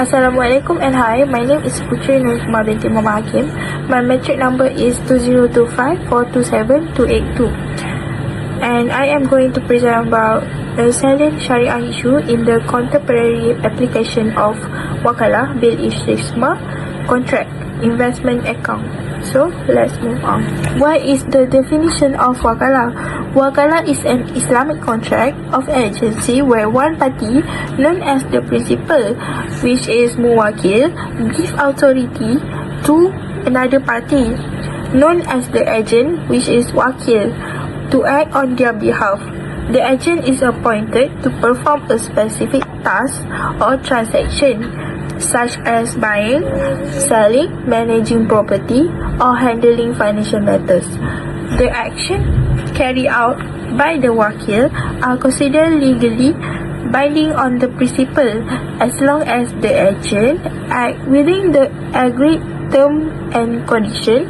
Assalamualaikum and hi, my name is Putri Nurkumar binti Muhammad Hakim. My metric number is 2025427282 and I am going to present about the salient Sharia issue in the contemporary application of wakalah, bil istismar, contract, investment account. So, let's move on. What is the definition of wakalah? Wakalah is an Islamic contract of agency where one party, known as the principal, which is muwakil, gives authority to another party, known as the agent, which is wakil, to act on their behalf. The agent is appointed to perform a specific task or transaction, such as buying, selling, managing property, or handling financial matters. The action carried out by the wakil are considered legally binding on the principal as long as the agent act within the agreed term and condition.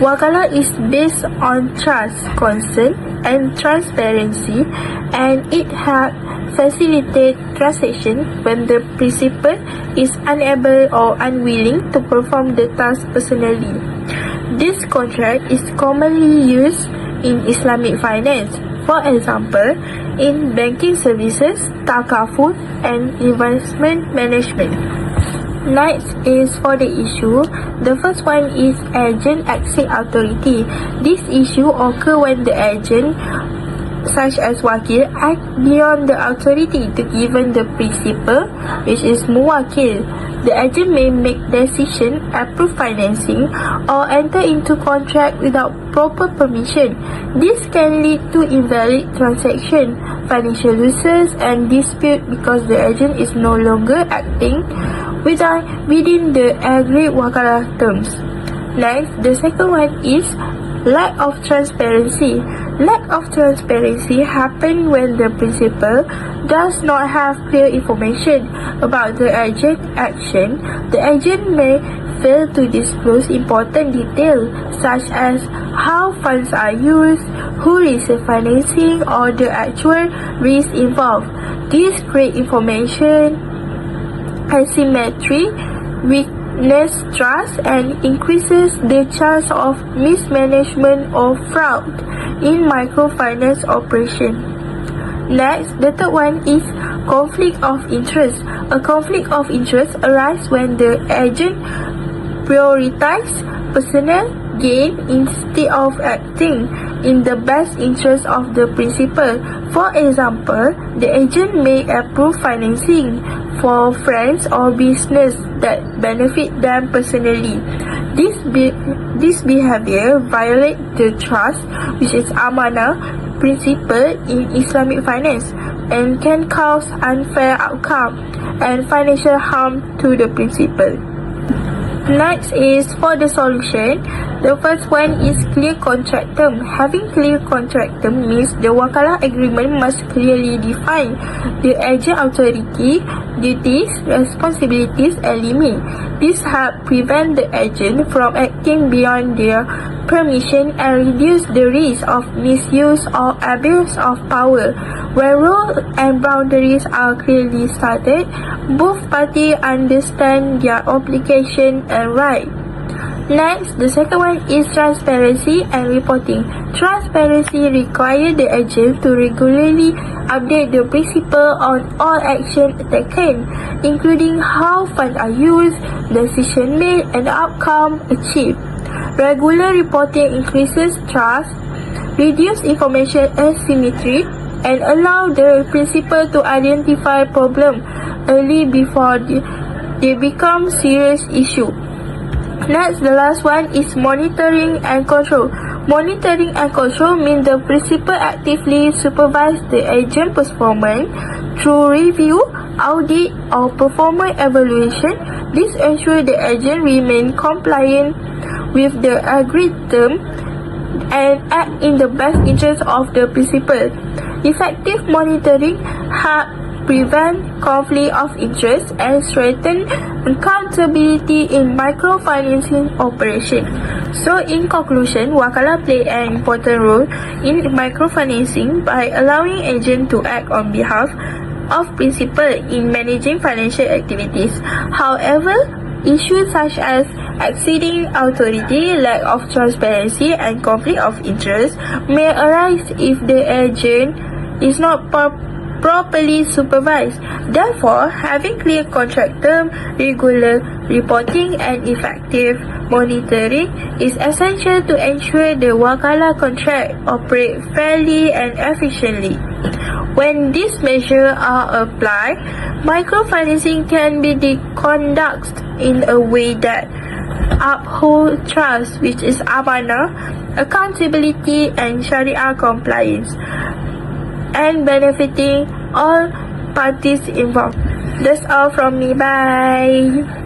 Wakalah is based on trust, consent, and transparency, and it helps facilitate transaction when the principal is unable or unwilling to perform the task personally. This contract is commonly used in Islamic finance, for example, in banking services, takaful, and investment management. Next is for the issue. The first one is agent acting authority. This issue occurs when the agent, such as wakil, act beyond the authority to given the principal, which is muwakil. The agent may make decision, approve financing, or enter into contract without proper permission. This can lead to invalid transaction, financial losses, and dispute because the agent is no longer acting within the agreed wakalah terms. Next, the second one is lack of transparency. Lack of transparency happens when the principal does not have clear information about the agent action. The agent may fail to disclose important details such as how funds are used, who receives financing, or the actual risk involved. This creates information asymmetry, weakness trust, and increases the chance of mismanagement or fraud in microfinance operation. Next, the third one is conflict of interest. A conflict of interest arises when the agent prioritizes personal gain instead of acting in the best interest of the principal. For example, the agent may approve financing for friends or business that benefit them personally. This behavior violates the trust, which is amanah principle in Islamic finance, and can cause unfair outcome and financial harm to the principal. Next is for the solution. The first one is clear contract term. Having clear contract term means the wakalah agreement must clearly define the agent authority, duties, responsibilities, and limit. This helps prevent the agent from acting beyond their permission and reduce the risk of misuse or abuse of power. Where rules and boundaries are clearly stated, both parties understand their obligation and right. Next, the second one is transparency and reporting. Transparency requires the agent to regularly update the principal on all actions taken, including how funds are used, decision made, and outcome achieved. Regular reporting increases trust, reduces information asymmetry, and allow the principal to identify problems early before they become serious issue. Next, the last one is monitoring and control. Monitoring and control means the principal actively supervise the agent performance through review, audit, or performance evaluation. This ensures the agent remain compliant with the agreed term and act in the best interest of the principal. Effective monitoring helps prevent conflict of interest and strengthen accountability in microfinancing operation. So, in conclusion, wakalah play an important role in microfinancing by allowing agents to act on behalf of principle in managing financial activities. However, issues such as exceeding authority, lack of transparency, and conflict of interest may arise if the agent is not properly supervised. Therefore, having clear contract terms, regular reporting, and effective monitoring is essential to ensure the wakalah contract operate fairly and efficiently. When these measures are applied, microfinancing can be conducted in a way that uphold trust, which is amanah, accountability, and Sharia compliance, and benefiting all parties involved. That's all from me. Bye.